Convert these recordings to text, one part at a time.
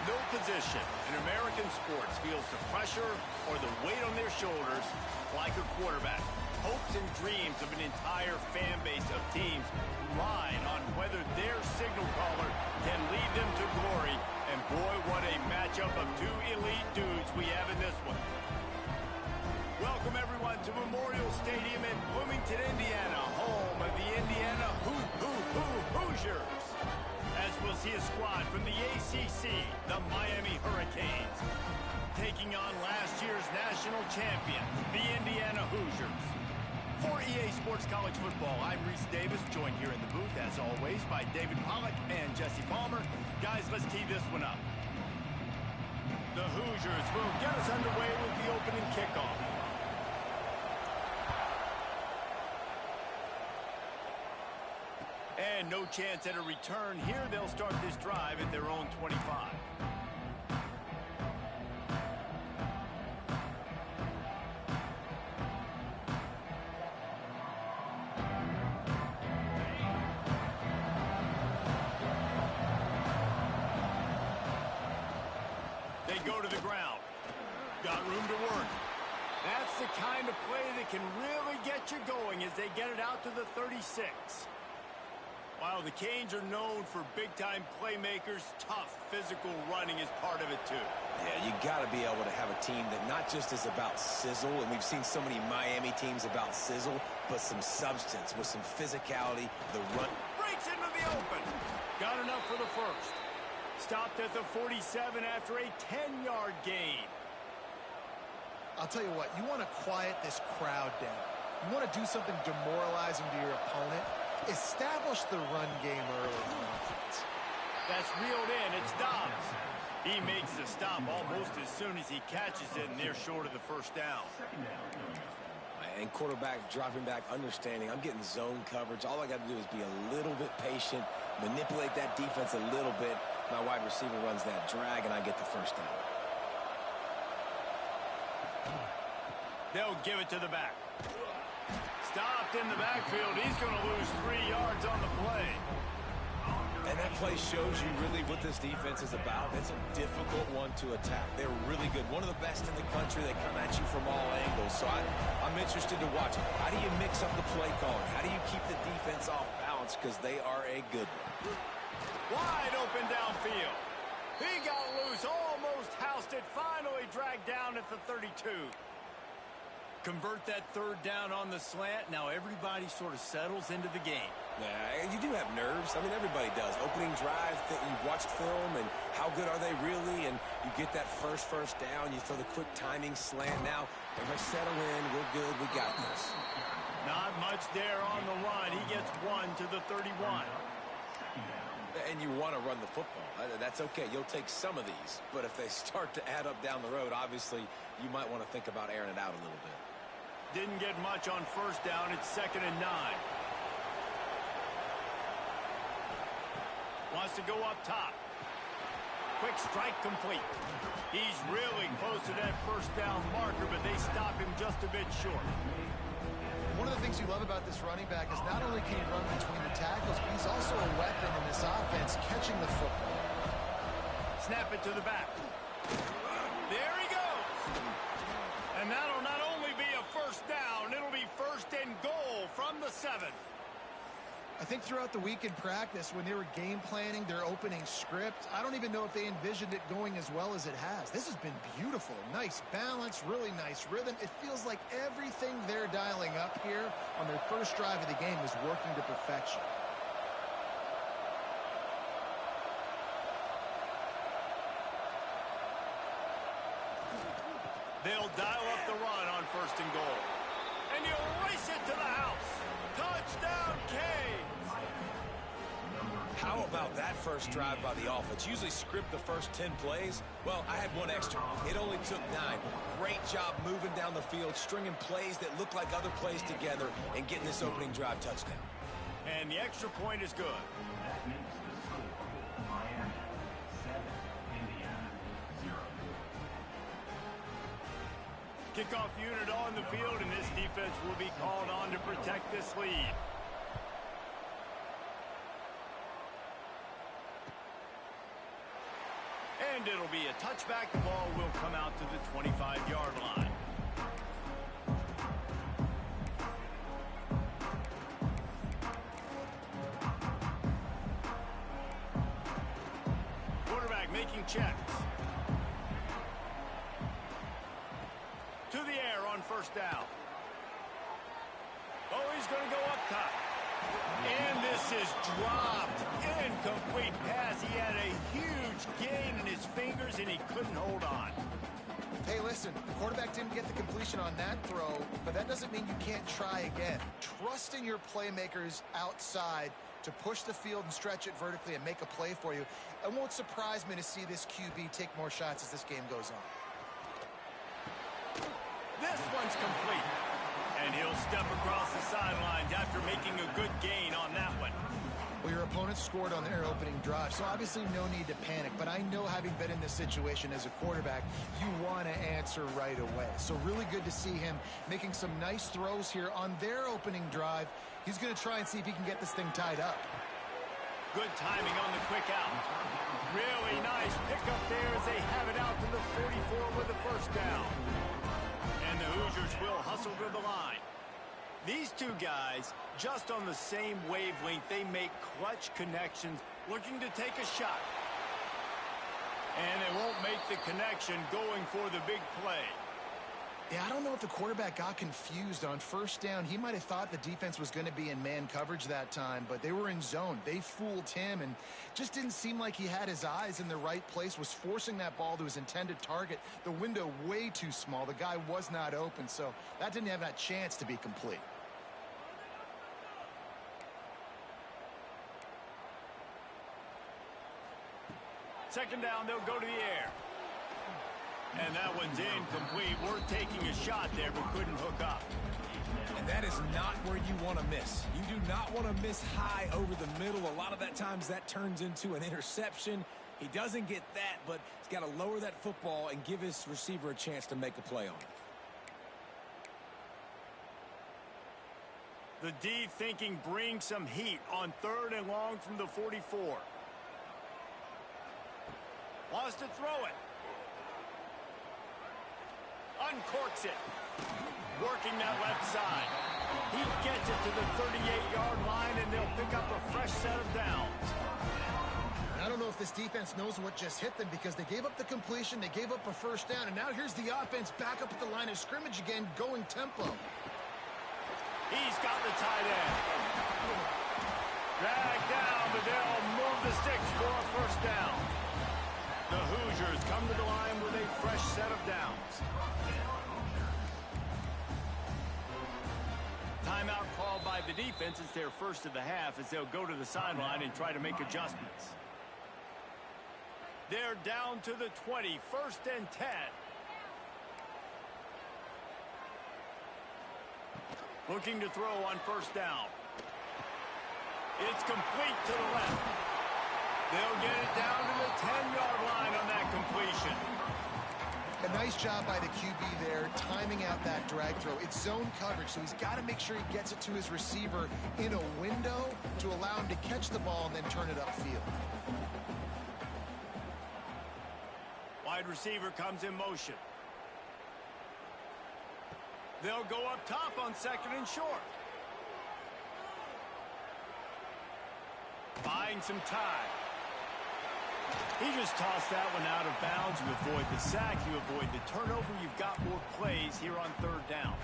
No position in American sports feels the pressure or the weight on their shoulders like a quarterback. Hopes and dreams of an entire fan base of teams ride on whether their signal caller can lead them to glory. And boy, what a matchup of two elite dudes we have in this one. Welcome, everyone, to Memorial Stadium in Bloomington, Indiana, home of the Indiana Hoosiers. As we'll see a squad from the ACC, the Miami Hurricanes, taking on last year's national champion, the Indiana Hoosiers. For EA Sports College Football, I'm Reese Davis, joined here in the booth, as always, by David Pollack and Jesse Palmer. Guys, let's tee this one up. The Hoosiers will get us underway with the opening kickoff. And no chance at a return here. They'll start this drive at their own 25. They go to the ground. Got room to work. That's the kind of play that can really get you going as they get it out to the 36. While the Canes are known for big-time playmakers, tough physical running is part of it, too. Yeah, you got to be able to have a team that not just is about sizzle, and we've seen so many Miami teams about sizzle, but some substance with some physicality. The run breaks into the open. Got enough for the first. Stopped at the 47 after a 10-yard gain. I'll tell you what, you want to quiet this crowd down. You want to do something demoralizing to your opponent. Establish the run game early in the offense. That's reeled in. It's Dobbs. He makes the stop almost as soon as he catches it, and they're short of the first down. And quarterback dropping back, understanding I'm getting zone coverage. All I got to do is be a little bit patient, manipulate that defense a little bit. My wide receiver runs that drag, and I get the first down. They'll give it to the back. Stopped in the backfield. He's going to lose 3 yards on the play. And that play shows you really what this defense is about. It's a difficult one to attack. They're really good. One of the best in the country. They come at you from all angles. So I'm interested to watch. How do you mix up the play calling? How do you keep the defense off balance? Because they are a good one. Wide open downfield. He got loose, almost housed it, finally dragged down at the 32. Convert that third down on the slant. Now everybody sort of settles into the game. Yeah, you do have nerves. I mean, everybody does. Opening drive, you've watched film, and how good are they really? And you get that first down. You throw the quick timing slant. Now, everybody settle in. We're good. We got this. Not much there on the run. He gets one to the 31. And you want to run the football. That's okay. You'll take some of these. But if they start to add up down the road, obviously, you might want to think about airing it out a little bit. Didn't get much on first down. It's 2nd and 9. Wants to go up top. Quick strike complete. He's really close to that first down marker, but they stop him just a bit short. One of the things you love about this running back is not only can he run between the tackles, but he's also a weapon in this offense, catching the football. Snap it to the back. There he goes. And that'll not only be a first down, it'll be 1st and goal from the 7. I think throughout the week in practice, when they were game planning their opening script, I don't even know if they envisioned it going as well as it has. This has been beautiful. Nice balance, really nice rhythm. It feels like everything they're dialing up here on their first drive of the game is working to perfection. They'll dial up the run on 1st and goal. And you'll race it to the house. Touchdown, Canes! How about that first drive by the offense? Usually script the first 10 plays. Well, I had one extra. It only took 9. Great job moving down the field, stringing plays that look like other plays together, and getting this opening drive touchdown. And the extra point is good. Kickoff unit on the field, and this defense will be called on to protect this lead. And it'll be a touchback. The ball will come out to the 25-yard line. Quarterback making checks. To the air on first down. Oh, he's going to go up top. And this is dropped. Incomplete pass. He had a huge gain in his fingers, and he couldn't hold on. Hey, listen, the quarterback didn't get the completion on that throw, but that doesn't mean you can't try again. Trust in your playmakers outside to push the field and stretch it vertically and make a play for you. It won't surprise me to see this QB take more shots as this game goes on. This one's complete. And he'll step across the sidelines after making a good gain on that one. Well, your opponent scored on their opening drive, so obviously no need to panic. But I know, having been in this situation as a quarterback, you want to answer right away. So really good to see him making some nice throws here on their opening drive. He's going to try and see if he can get this thing tied up. Good timing on the quick out. Really nice pickup there as they have it out to the 44 with the first down. And the Hoosiers will hustle to the line. These two guys, just on the same wavelength, they make clutch connections, looking to take a shot. And they won't make the connection, going for the big play. Yeah, I don't know if the quarterback got confused on first down. He might have thought the defense was going to be in man coverage that time, but they were in zone. They fooled him and just didn't seem like he had his eyes in the right place, was forcing that ball to his intended target. The window way too small. The guy was not open, so that didn't have that chance to be complete. Second down, they'll go to the air. And that one's incomplete. We're taking a shot there, but couldn't hook up. And that is not where you want to miss. You do not want to miss high over the middle. A lot of that times that turns into an interception. He doesn't get that, but he's got to lower that football and give his receiver a chance to make a play on it. The D thinking bring some heat on 3rd and long from the 44. Wants to throw it. Uncorks it. Working that left side. He gets it to the 38-yard line, and they'll pick up a fresh set of downs. I don't know if this defense knows what just hit them, because they gave up the completion, they gave up a first down, and now here's the offense back up at the line of scrimmage again, going tempo. He's got the tight end. Dragged down, but they'll move the sticks for a first down. The Hoosiers come to the line with a fresh set of downs. Timeout called by the defense. It's their first of the half as they'll go to the sideline and try to make adjustments. They're down to the 20, 1st and 10. Looking to throw on first down. It's complete to the left. They'll get it down to the 10-yard line on that completion. A nice job by the QB there, timing out that drag throw. It's zone coverage, so he's got to make sure he gets it to his receiver in a window to allow him to catch the ball and then turn it upfield. Wide receiver comes in motion. They'll go up top on 2nd and short. Buying some time. He just tossed that one out of bounds. You avoid the sack, you avoid the turnover. You've got more plays here on 3rd down.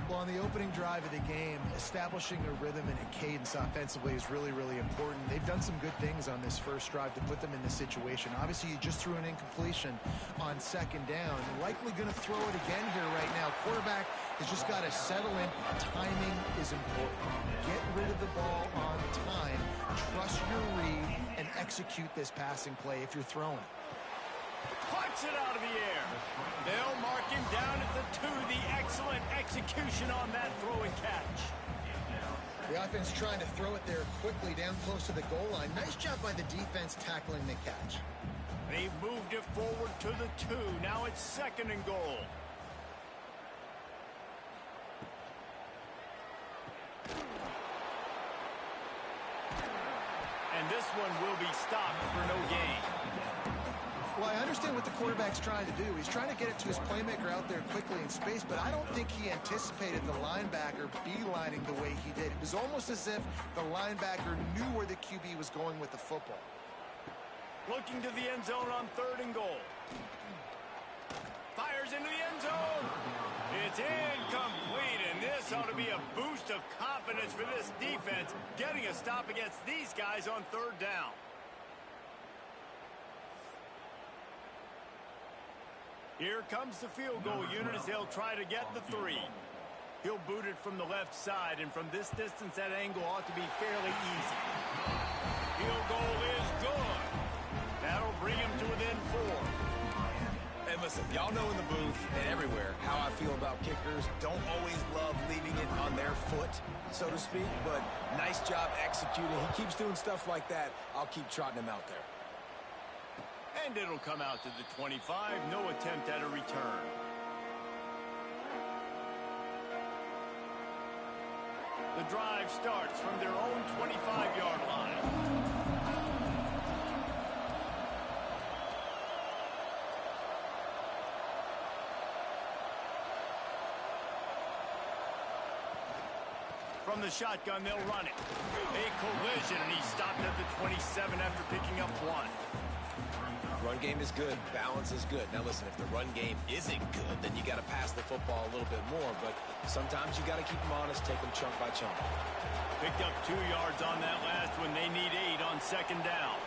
Well, on the opening drive of the game, establishing a rhythm and a cadence offensively is really, really important. They've done some good things on this first drive to put them in this situation. Obviously, you just threw an incompletion on 2nd down. Likely going to throw it again here right now. Quarterback has just got to settle in. Timing is important. Get rid of the ball on time. Trust your read and execute this passing play if you're throwing. Puts it out of the air. They'll mark him down at the 2. The excellent execution on that throw and catch. The offense trying to throw it there quickly down close to the goal line. Nice job by the defense tackling the catch. They've moved it forward to the 2. Now it's 2nd and goal. And this one will be stopped for no gain. Well, I understand what the quarterback's trying to do. He's trying to get it to his playmaker out there quickly in space, but I don't think he anticipated the linebacker beelining the way he did. It was almost as if the linebacker knew where the QB was going with the football. Looking to the end zone on 3rd and goal. Fires into the end zone. It's incomplete, and this ought to be a boost of confidence for this defense, getting a stop against these guys on 3rd down. Here comes the field goal unit as they'll try to get the 3. He'll boot it from the left side, and from this distance, that angle ought to be fairly easy. Field goal is good. That'll bring him to within 4. And listen, y'all know in the booth and everywhere how I feel about kickers. Don't always love leaving it on their foot, so to speak, but nice job executing. He keeps doing stuff like that. I'll keep trotting him out there. And it'll come out to the 25. No attempt at a return. The drive starts from their own 25-yard line. From the shotgun, they'll run it. A collision, and he stopped at the 27 after picking up 1. Run game is good. Balance is good. Now, listen, if the run game isn't good, then you got to pass the football a little bit more. But sometimes you got to keep them honest, take them chunk by chunk. Picked up 2 yards on that last one. They need 8 on 2nd down.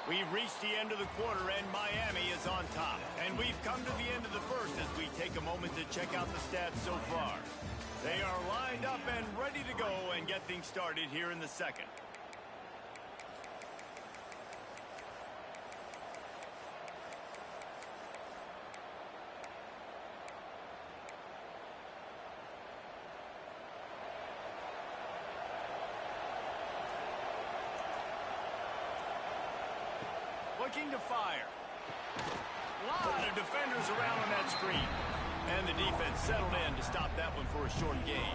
We've reached the end of the quarter, and Miami is on top. And we've come to the end of the first as we take a moment to check out the stats so far. They are lined up and ready to go and get things started here in the second. Looking to fire. A lot of defenders around on that screen. And the defense settled in to stop that one for a short gain.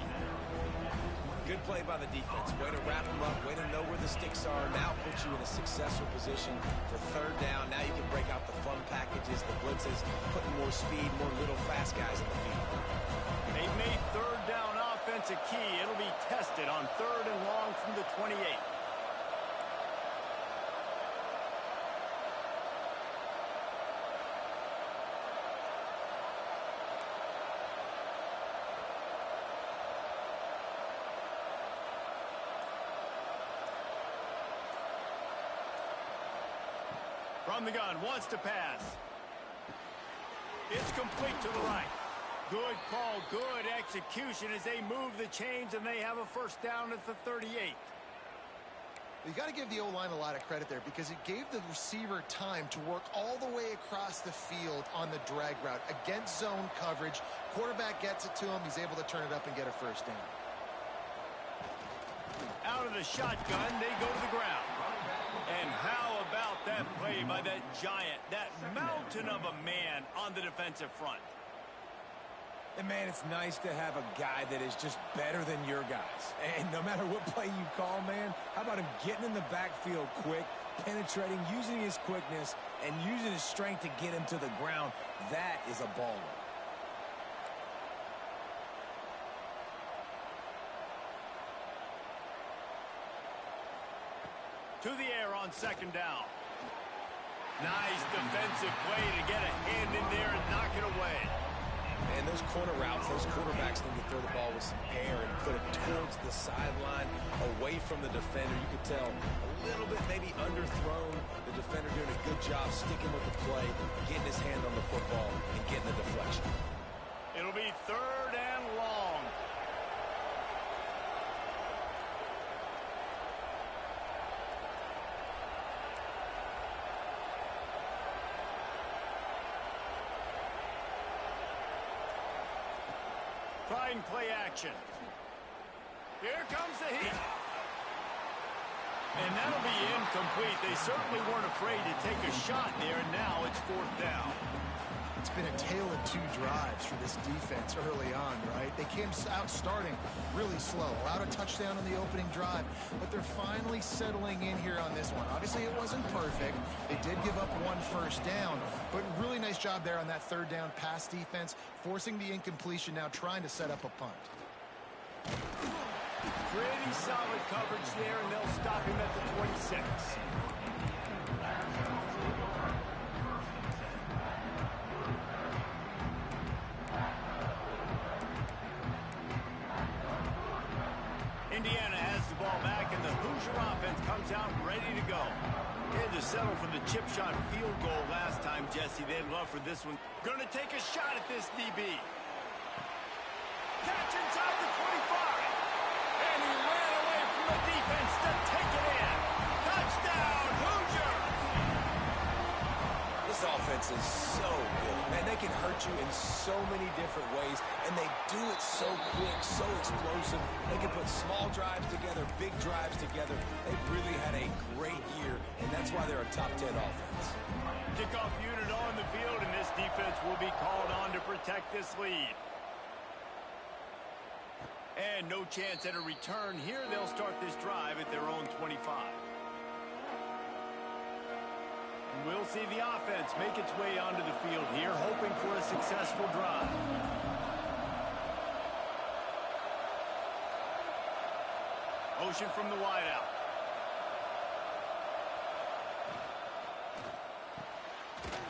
Good play by the defense. Way to wrap them up. Way to know where the sticks are. Now puts you in a successful position for 3rd down. Now you can break out the fun packages, the blitzes, putting more speed, more little fast guys in the field. They've made 3rd down offense a key. It'll be tested on 3rd and long from the 28. From the gun, wants to pass. It's complete to the right. Good call, good execution as they move the chains, and they have a 1st down at the 38. You got to give the O-line a lot of credit there because it gave the receiver time to work all the way across the field on the drag route against zone coverage. Quarterback gets it to him. He's able to turn it up and get a 1st down. Out of the shotgun, they go to the ground. And how about that play by that giant, that mountain of a man on the defensive front? And, man, it's nice to have a guy that is just better than your guys. And no matter what play you call, man, how about him getting in the backfield quick, penetrating, using his quickness, and using his strength to get him to the ground? That is a baller. To the air on 2nd down. Nice defensive play to get a hand in there and knock it away. And those corner routes, those quarterbacks need to throw the ball with some air and put it towards the sideline, away from the defender. You could tell a little bit maybe underthrown. The defender doing a good job sticking with the play, getting his hand on the football, and getting the deflection. It'll be 3rd and long. Try and play action. Here comes the heat. And that'll be incomplete. They certainly weren't afraid to take a shot there, and now it's 4th down. It's been a tale of 2 drives for this defense early on, right? They came out starting really slow, allowed a touchdown on the opening drive, but they're finally settling in here on this one. Obviously, it wasn't perfect. They did give up 1 first down, but really nice job there on that 3rd down pass defense, forcing the incompletion, now trying to set up a punt. Pretty solid coverage there, and they'll stop him at the 26. Indiana has the ball back, and the Hoosier offense comes out ready to go. They had to settle for the chip shot field goal last time, Jesse. They'd love for this one. Going to take a shot at this DB. Catch inside the 25. And he ran away from the defense to take it in. Touchdown, Hoosier! This offense is so good. Man, they can hurt you in so many different ways, and they do it so quick, so explosive. They can put small drives together, big drives together. They've really had a great year, and that's why they're a top 10 offense. Kickoff unit on the field, and this defense will be called on to protect this lead. And no chance at a return here. They'll start this drive at their own 25. And we'll see the offense make its way onto the field here, hoping for a successful drive. Motion from the wideout.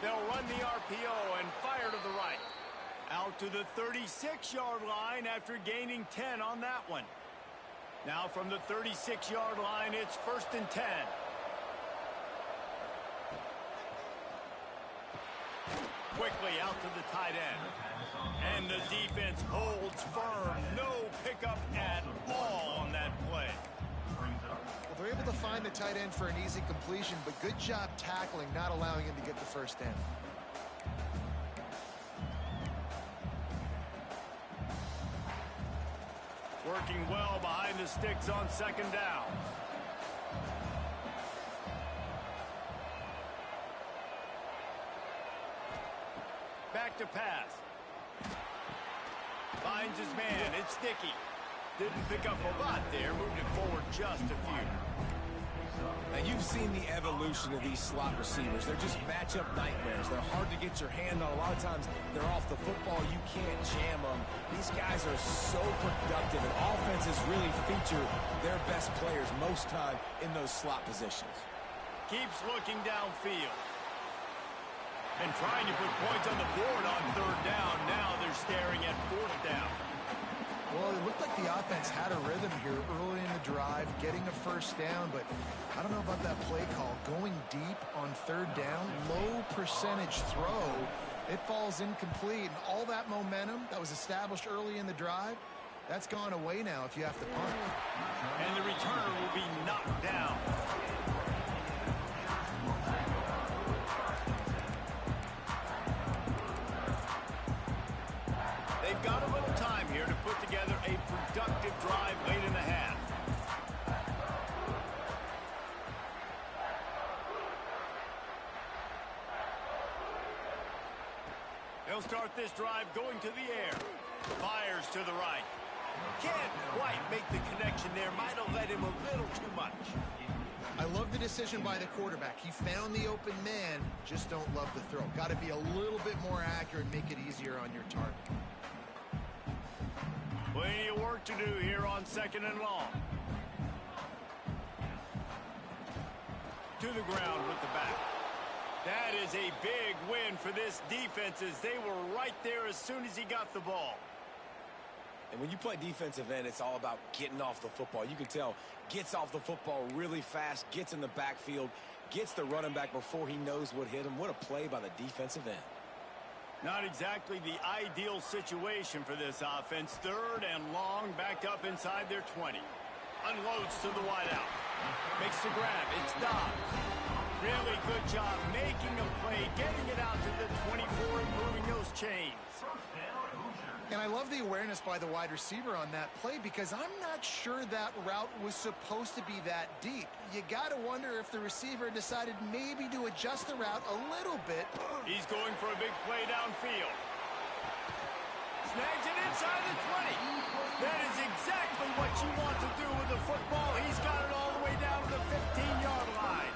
They'll run the RPO and fire to the right. Out to the 36-yard line after gaining 10 on that one. Now from the 36-yard line, it's 1st and 10. Quickly out to the tight end. And the defense holds firm. No pickup at all on that play. Well, they're able to find the tight end for an easy completion, but good job tackling, not allowing him to get the first down. Working well behind the sticks on 2nd down. Back to pass. Finds his man. It's Sticky. Didn't pick up a lot there. Moved it forward just a few. Now, you've seen the evolution of these slot receivers. They're just matchup nightmares. They're hard to get your hand on. A lot of times, they're off the football. You can't jam them. These guys are so productive, and offenses really feature their best players most time in those slot positions. Keeps looking downfield. And trying to put points on the board on 3rd down. Now they're staring at 4th down. Well, it looked like the offense had a rhythm here early in the drive, getting a first down, but I don't know about that play call. Going deep on 3rd down, low percentage throw, it falls incomplete, and all that momentum that was established early in the drive, that's gone away now if you have to punt. And the returner will be knocked down. They've got a little time here to put together a productive drive late in the half. They'll start this drive going to the air. Fires to the right. Can't quite make the connection there. Might have led him a little too much. I love the decision by the quarterback. He found the open man, just don't love the throw. Got to be a little bit more accurate and make it easier on your target. Plenty of work to do here on 2nd and long. To the ground with the back. That is a big win for this defense as they were right there as soon as he got the ball. And when you play defensive end, it's all about getting off the football. You can tell, gets off the football really fast, gets in the backfield, gets the running back before he knows what hit him. What a play by the defensive end. Not exactly the ideal situation for this offense. 3rd and long, back up inside their 20. Unloads to the wideout. Makes the grab. It's Dobbs. Really good job making a play, getting it out to the 24 and moving those chains. And I love the awareness by the wide receiver on that play because I'm not sure that route was supposed to be that deep. You got to wonder if the receiver decided maybe to adjust the route a little bit. He's going for a big play downfield. Snags it inside the 20. That is exactly what you want to do with the football. He's got it all the way down to the 15-yard line.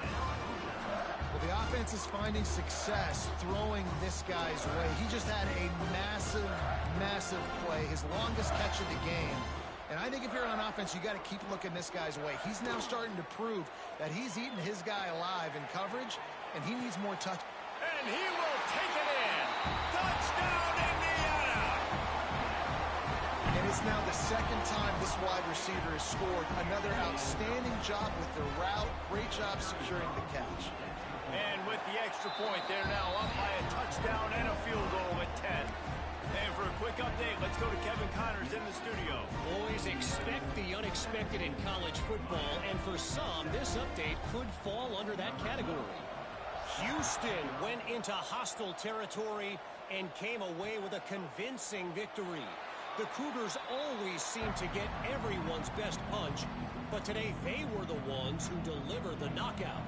Well, the offense is finding success throwing this guy's way. He just had a massive, massive play, his longest catch of the game. And I think if you're on offense, you got to keep looking this guy's way. He's now starting to prove that he's eating his guy alive in coverage, and he needs more touch. And he will take it in. Touchdown, Indiana! And it's now the second time this wide receiver has scored. Another outstanding job with the route. Great job securing the catch. And with the extra point, they're now up by a touchdown and a field goal at 10. And for a quick update, let's go to Kevin Connors in the studio. Always expect the unexpected in college football, and for some, this update could fall under that category. Houston went into hostile territory and came away with a convincing victory. The Cougars always seem to get everyone's best punch, but today they were the ones who delivered the knockout.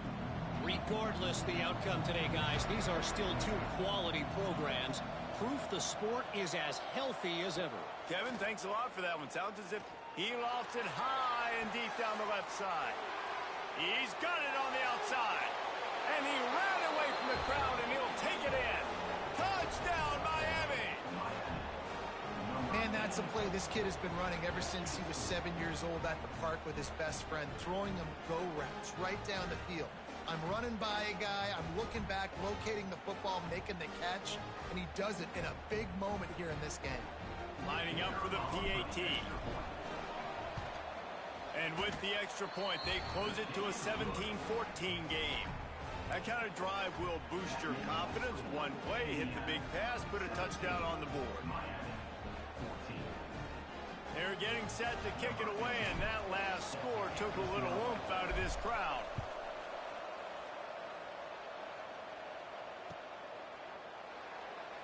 Regardless the outcome today, guys, these are still two quality programs. Proof the sport is as healthy as ever. Kevin, thanks a lot for that one. Sounds as if he lofts it high and deep down the left side. He's got it on the outside. And he ran away from the crowd, and he'll take it in. Touchdown, Miami! Man, that's a play this kid has been running ever since he was 7 years old at the park with his best friend, throwing him go routes right down the field. I'm running by a guy, I'm looking back, locating the football, making the catch, and he does it in a big moment here in this game. Lining up for the PAT. And with the extra point, they close it to a 17-14 game. That kind of drive will boost your confidence. One play, hit the big pass, put a touchdown on the board. They're getting set to kick it away, and that last score took a little oomph out of this crowd.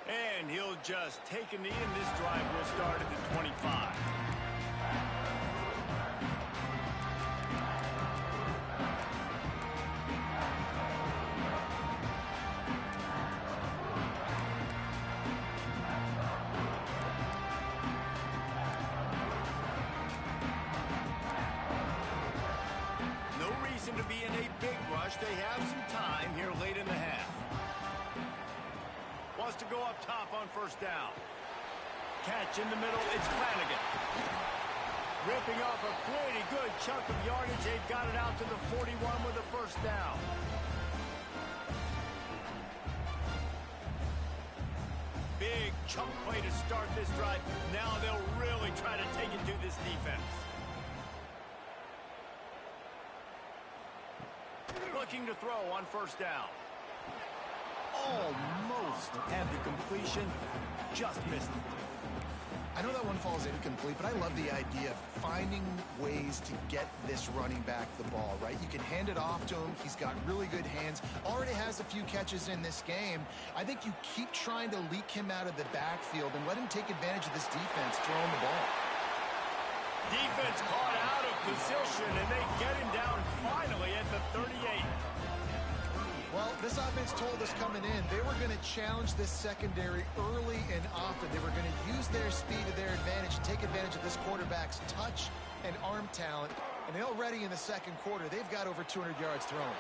And he'll just take a knee, and this drive will start at the 25. No reason to be in a big rush. They have some time here late in the half. Wants to go up top on first down. Catch in the middle, it's Flanagan. Ripping off a pretty good chunk of yardage. They've got it out to the 41 with a first down. Big chunk play to start this drive. Now they'll really try to take it to this defense. Looking to throw on first down. Almost had the completion, just missed it. I know that one falls incomplete, but I love the idea of finding ways to get this running back the ball, right? You can hand it off to him. He's got really good hands. Already has a few catches in this game. I think you keep trying to leak him out of the backfield and let him take advantage of this defense throwing the ball. Defense caught out of position, and they get him down finally at the 38. Well, this offense told us coming in they were going to challenge this secondary early and often. They were going to use their speed to their advantage, take advantage of this quarterback's touch and arm talent. And already in the second quarter, they've got over 200 yards thrown.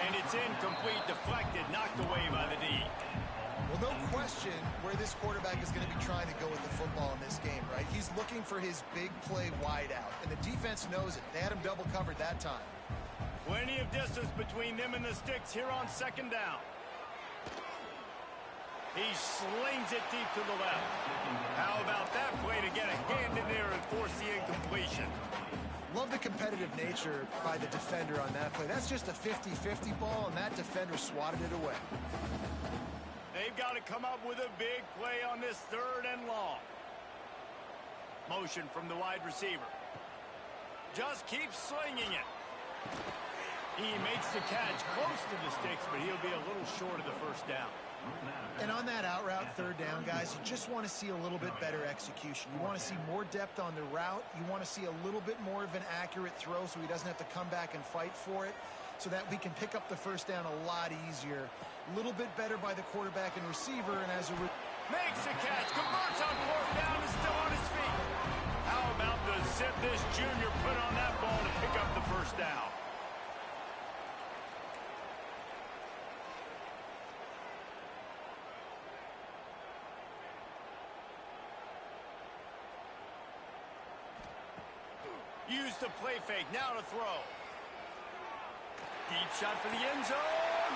And it's incomplete, deflected, knocked away by the D. Well, no question where this quarterback is going to be trying to go with the football in this game, right? He's looking for his big play wide out, and the defense knows it. They had him double covered that time. Plenty of distance between them and the sticks here on second down. He slings it deep to the left. How about that play to get a hand in there and force the incompletion? Love the competitive nature by the defender on that play. That's just a 50-50 ball, and that defender swatted it away. They've got to come up with a big play on this third and long. Motion from the wide receiver. Just keep slinging it. He makes the catch close to the sticks, but he'll be a little short of the first down. And on that out route third down, guys, you just want to see a little bit better execution. You want to see more depth on the route. You want to see a little bit more of an accurate throw so he doesn't have to come back and fight for it, so that we can pick up the first down a lot easier. A little bit better by the quarterback and receiver, and as a makes the catch, converts on fourth down, is still on his feet. How about the zip this junior put on that ball to pick up the first down? Use the play fake, now to throw. Deep shot for the end zone.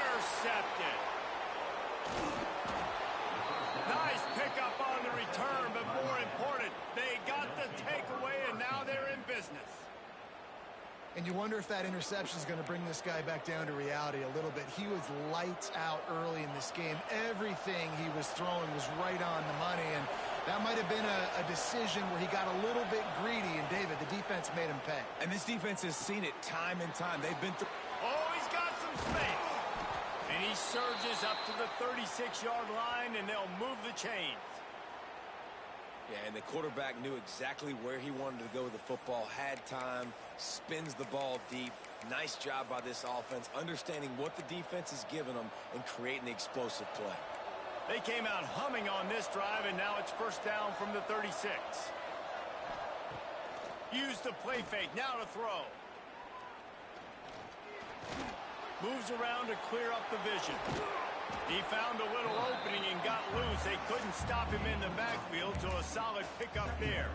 Intercepted. Nice pickup on the return, but more important, they got the takeaway, and now they're in business. And you wonder if that interception is going to bring this guy back down to reality a little bit. He was lights out early in this game. Everything he was throwing was right on the money, and that might have been a decision where he got a little bit greedy, and David, the defense made him pay. And this defense has seen it time and time. They've been through. Oh, he's got some space. And he surges up to the 36-yard line, and they'll move the chains. Yeah, and the quarterback knew exactly where he wanted to go with the football, had time, spins the ball deep. Nice job by this offense, understanding what the defense is giving them and creating the explosive play. They came out humming on this drive, and now it's first down from the 36. Use the play fake, now to throw. Moves around to clear up the vision. He found a little opening and got loose. They couldn't stop him in the backfield, so a solid pickup there.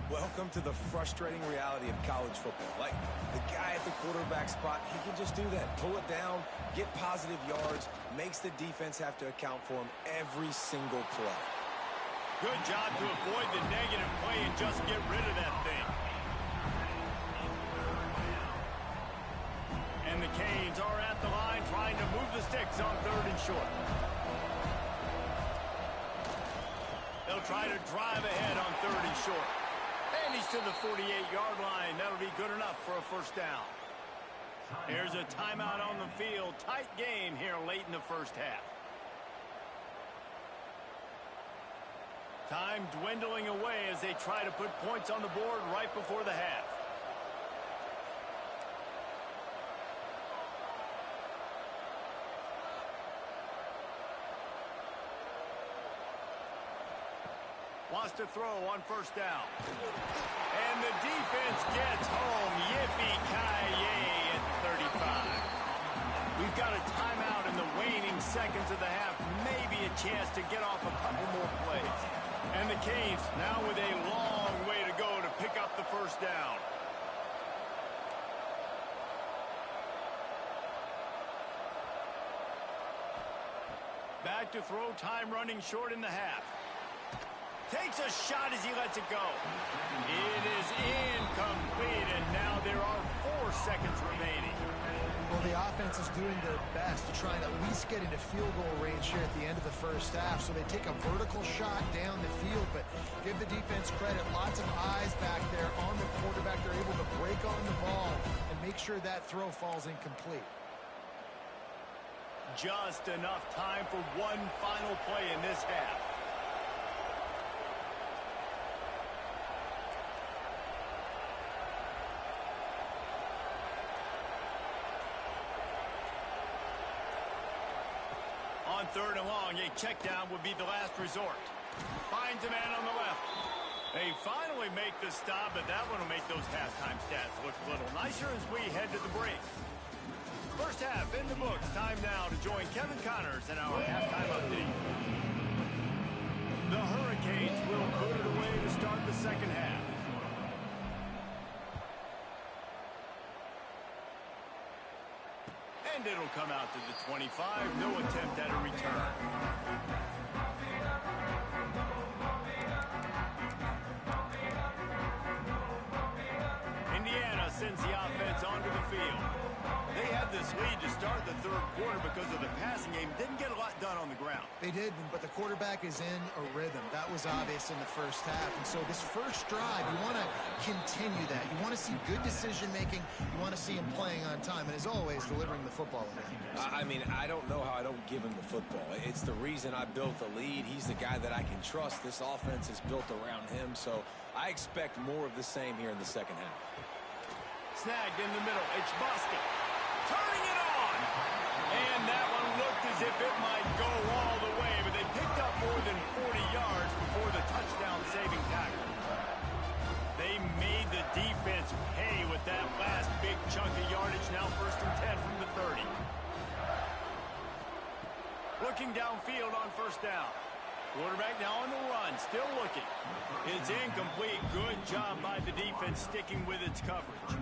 Welcome to the frustrating reality of college football. Like, the guy at the quarterback spot, he can just do that. Pull it down, get positive yards, makes the defense have to account for him every single play. Good job to avoid the negative play and just get rid of that thing. And the Canes are at the line trying to move the sticks on third and short. They'll try to drive ahead on third and short. And he's to the 48-yard line. That'll be good enough for a first down. There's a timeout on the field. Tight game here late in the first half. Time dwindling away as they try to put points on the board right before the half. Wants to throw on first down. And the defense gets home. Yippee-ki-yay at 35. We've got a timeout in the waning seconds of the half. Maybe a chance to get off a couple more plays. And the Canes now with a long way to go to pick up the first down. Back to throw, time running short in the half. Takes a shot as he lets it go. It is incomplete, and now there are 4 seconds remaining. Well, the offense is doing their best to try and at least get into field goal range here at the end of the first half. So they take a vertical shot down the field, but give the defense credit. Lots of eyes back there on the quarterback. They're able to break on the ball and make sure that throw falls incomplete. Just enough time for one final play in this half. On third and long, a check down would be the last resort. Finds a man on the left. They finally make the stop, but that one will make those halftime stats look a little nicer as we head to the break. First half in the books. Time now to join Kevin Connors in our halftime update. The Hurricanes will put it away to start the second half. And it'll come out to the 25. No attempt at a return. Indiana sends the offense onto the field. They have this lead to start the third quarter because of the passing game. Didn't get a lot done on the ground. They did, but the quarterback is in a rhythm. That was obvious in the first half. And so this first drive, you want to continue that. You want to see good decision-making. You want to see him playing on time. And as always, delivering the football again. I mean, I don't know how I don't give him the football. It's the reason I built the lead. He's the guy that I can trust. This offense is built around him. So I expect more of the same here in the second half. Snagged in the middle. It's Bostic. Turning it on. And that one looked as if it might go all the way, but they picked up more than 40 yards before the touchdown-saving tackle. They made the defense pay with that last big chunk of yardage. Now 1st and 10 from the 30. Looking downfield on 1st down. Quarterback now on the run, still looking. It's incomplete. Good job by the defense sticking with its coverage.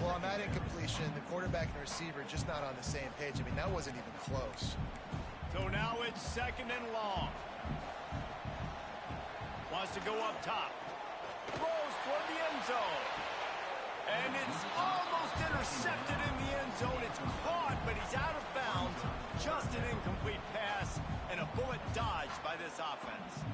Well, on that incompletion, the quarterback and receiver just not on the same page. I mean, that wasn't even close. So now it's 2nd and long. Wants to go up top. Throws toward the end zone. And it's almost intercepted in the end zone. It's caught, but he's out of bounds. Just an incomplete pass and a bullet dodged by this offense.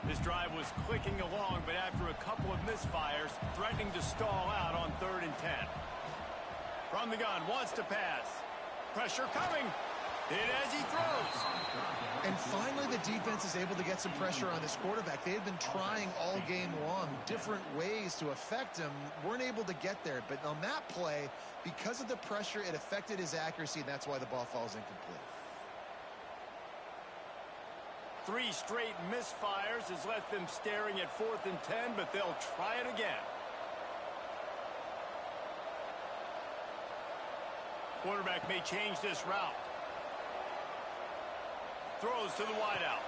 This drive was clicking along, but after a couple of misfires, threatening to stall out on 3rd and 10. From the gun, wants to pass. Pressure coming. Hit as he throws. And finally, the defense is able to get some pressure on this quarterback. They had been trying all game long, different ways to affect him. Weren't able to get there. But on that play, because of the pressure, it affected his accuracy, and that's why the ball falls incomplete. 3 straight misfires has left them staring at 4th and 10, but they'll try it again. Quarterback may change this route. Throws to the wideout.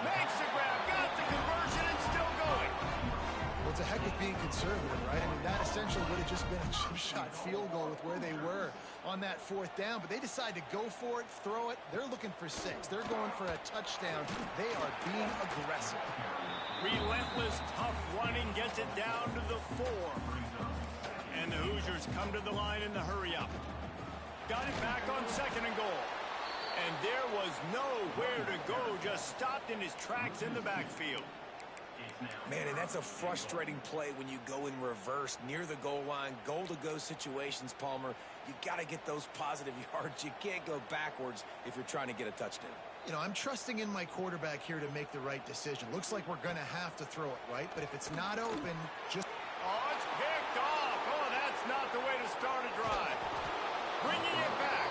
Makes the grab, got the conversion, and still going. Well, it's a heck of being conservative, right? I mean, that essentially would have just been a chip shot field goal with where they were on that 4th down. But they decide to go for it, throw it. They're looking for 6. They're going for a touchdown. They are being aggressive. Relentless, tough running gets it down to the 4. And the Hoosiers come to the line in the hurry-up. Got it back on 2nd and goal. And there was nowhere to go, just stopped in his tracks in the backfield. Man, and that's a frustrating play when you go in reverse near the goal line, goal-to-go situations, Palmer. You got to get those positive yards. You can't go backwards if you're trying to get a touchdown. You know, I'm trusting in my quarterback here to make the right decision. Looks like we're going to have to throw it, right? But if it's not open, just... Oh, it's picked off. Oh, that's not the way to start a drive. Bringing it back.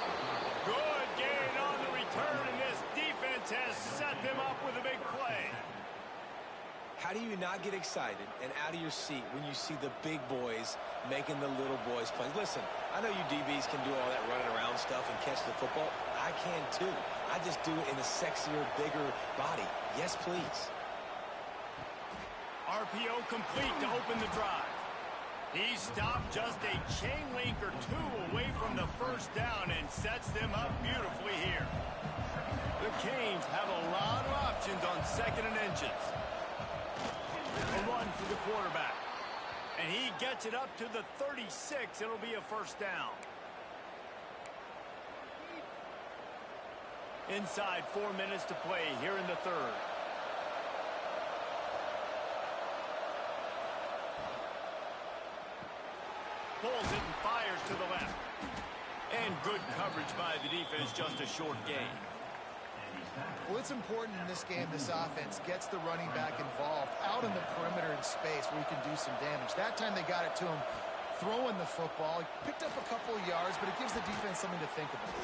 Good gain on the return, and this defense has set them up with a big play. How do you not get excited and out of your seat when you see the big boys making the little boys play? Listen, I know you DBs can do all that running around stuff and catch the football. I can too. I just do it in a sexier, bigger body. Yes, please. RPO complete to open the drive. He stopped just a chain link or 2 away from the 1st down and sets them up beautifully here. The Canes have a lot of options on 2nd and inches. A run for the quarterback. And he gets it up to the 36. It'll be a 1st down. Inside 4 minutes to play here in the 3rd. Pulls it and fires to the left. And good coverage by the defense, just a short gain. Well, it's important in this game, this offense gets the running back involved out in the perimeter in space where he can do some damage. That time they got it to him throwing the football. He picked up a couple of yards, but it gives the defense something to think about.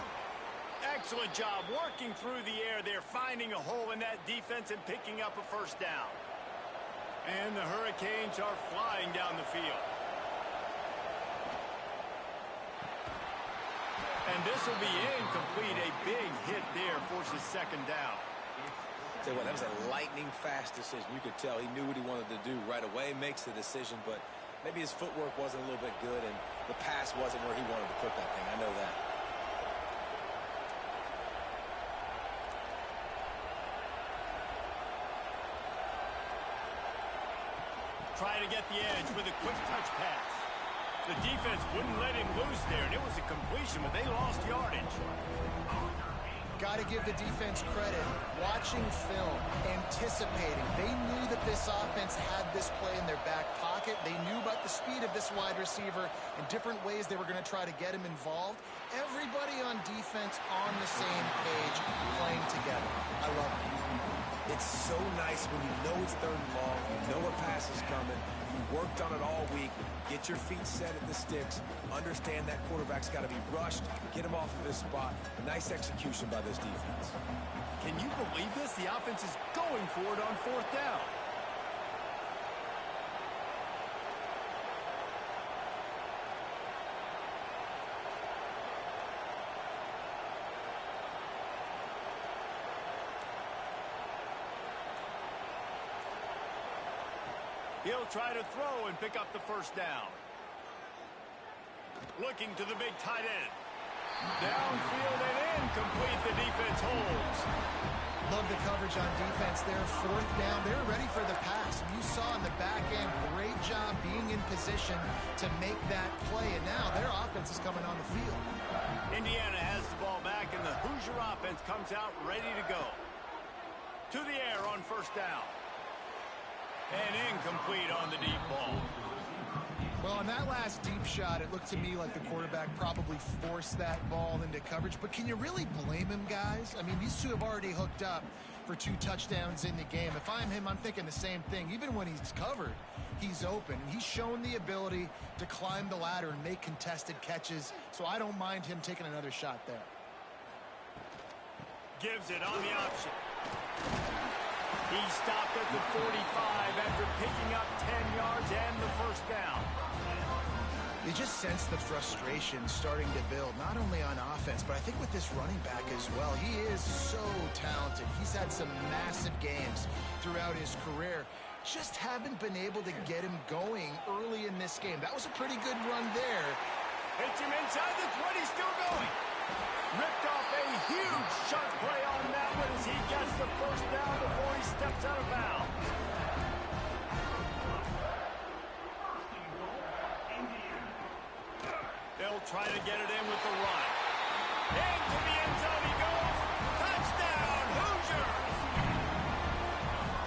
Excellent job working through the air there, finding a hole in that defense and picking up a 1st down. And the Hurricanes are flying down the field. And this will be incomplete. A big hit there forces 2nd down. Tell you what, that was a lightning-fast decision. You could tell he knew what he wanted to do right away, makes the decision, but maybe his footwork wasn't a little bit good, and the pass wasn't where he wanted to put that thing. I know that. try to get the edge with a quick touch pass. The defense wouldn't let him loose there, and it was a completion, but they lost yardage. Got to give the defense credit. Watching film, anticipating. They knew that this offense had this play in their back pocket. They knew about the speed of this wide receiver and different ways they were going to try to get him involved. Everybody on defense on the same page, playing together. I love it. It's so nice when you know it's third and long, you know a pass is coming, you worked on it all week, get your feet set at the sticks, understand that quarterback's got to be rushed, get him off of his spot. A nice execution by this defense. Can you believe this? The offense is going for it on fourth down. He'll try to throw and pick up the first down. Looking to the big tight end. Downfield and incomplete. The defense holds. Love the coverage on defense there. Fourth down. They're ready for the pass. You saw in the back end, great job being in position to make that play. And now their offense is coming on the field. Indiana has the ball back, and the Hoosier offense comes out ready to go. To the air on first down. And incomplete on the deep ball. Well, on that last deep shot, it looked to me like the quarterback probably forced that ball into coverage. But can you really blame him, guys? I mean, these two have already hooked up for 2 touchdowns in the game. If I'm him, I'm thinking the same thing. Even when he's covered, he's open. He's shown the ability to climb the ladder and make contested catches. So I don't mind him taking another shot there. Gives it on the option. He stopped at the 45 after picking up 10 yards and the first down. You just sense the frustration starting to build, not only on offense, but I think with this running back as well. He is so talented. He's had some massive games throughout his career. Just haven't been able to get him going early in this game. That was a pretty good run there. Hits him inside the 20, still going. Ripped off a huge sharp play on that one as he gets the first down before he steps out of bounds. They'll try to get it in with the run. Into the end zone he goes. Touchdown, Hoosiers!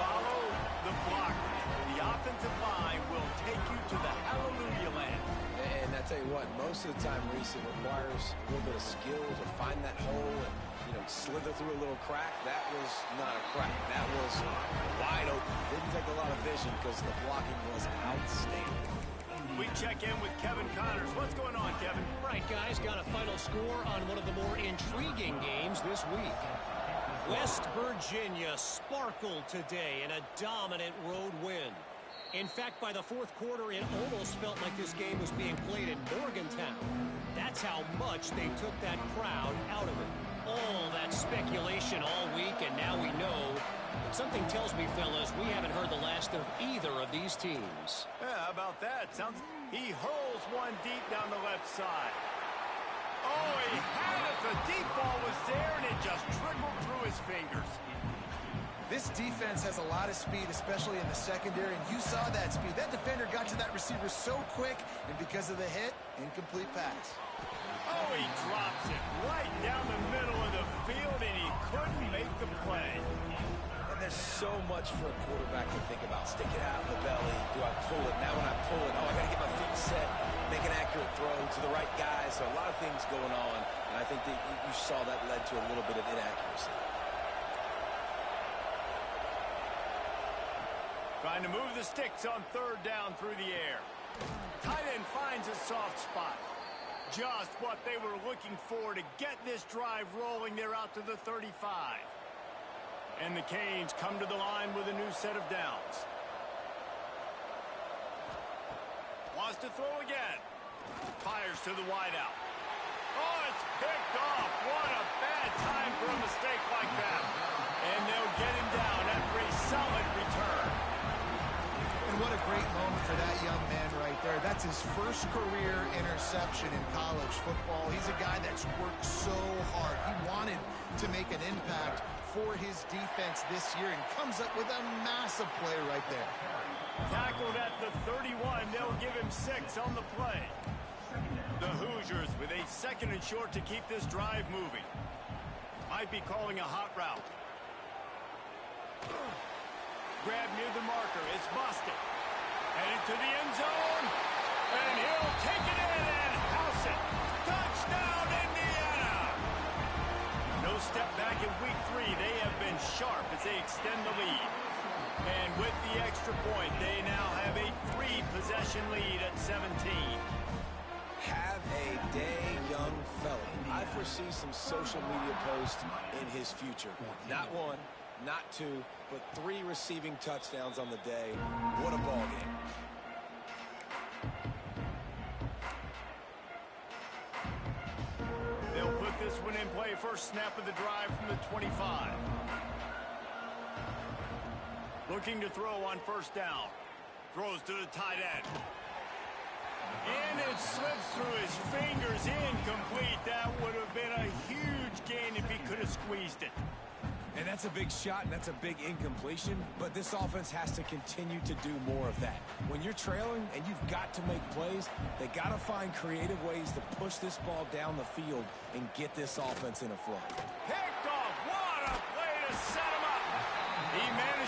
Follow the blockers. The offensive line will take you to the hallelujah land. And I tell you what, most of the time, Reese, it requires a little bit of skill to find that hole and, slither through a little crack. That was not a crack. That was wide open. Didn't take a lot of vision because the blocking was outstanding. We check in with Kevin Connors. What's going on, Kevin? Right, guys, got a final score on one of the more intriguing games this week. West Virginia sparkled today in a dominant road win. In fact, by the fourth quarter, it almost felt like this game was being played in Morgantown. That's how much they took that crowd out of it. All that speculation all week, and now we know. Something tells me, fellas, we haven't heard the last of either of these teams. Yeah, how about that? He hurls one deep down the left side. Oh, he had it. The deep ball was there, and it just trickled through his fingers. This defense has a lot of speed, especially in the secondary, and you saw that speed. That defender got to that receiver so quick, and because of the hit, incomplete pass. Oh, he drops it right down the middle of the field, and he couldn't make the play. And there's so much for a quarterback to think about. Stick it out in the belly. Do I pull it? Now when I pull it, I got to get my feet set, make an accurate throw to the right guy. So a lot of things going on, and I think that you saw that led to a little bit of inaccuracy. Trying to move the sticks on third down through the air. Tight end finds a soft spot. Just what they were looking for to get this drive rolling. They're out to the 35. And the Canes come to the line with a new set of downs. Wants to throw again. Fires to the wideout. Oh, it's picked off. What a bad time for a mistake like that. And they'll get him down after a solid return. And what a great moment for that young man right there. That's his first career interception in college football. He's a guy that's worked so hard. He wanted to make an impact for his defense this year and comes up with a massive play right there. Tackled at the 31. They'll give him 6 on the play. The Hoosiers with a 2nd and short to keep this drive moving. Might be calling a hot route. Grab near the marker. It's busted. Headed to the end zone. And he'll take it in and house it. Touchdown, Indiana! No step back in week 3. They have been sharp as they extend the lead. And with the extra point, they now have a 3-possession lead at 17. Have a day, young fella. I foresee some social media posts in his future. Not 1, not 2, but 3 receiving touchdowns on the day. What a ball game. They'll put this one in play. First snap of the drive from the 25. Looking to throw on first down. Throws to the tight end. And it slips through his fingers, incomplete. That would have been a huge gain if he could have squeezed it. And that's a big shot, and that's a big incompletion, but this offense has to continue to do more of that. When you're trailing and you've got to make plays, they got to find creative ways to push this ball down the field and get this offense in a flow. Picked off. What a play to set him up. He managed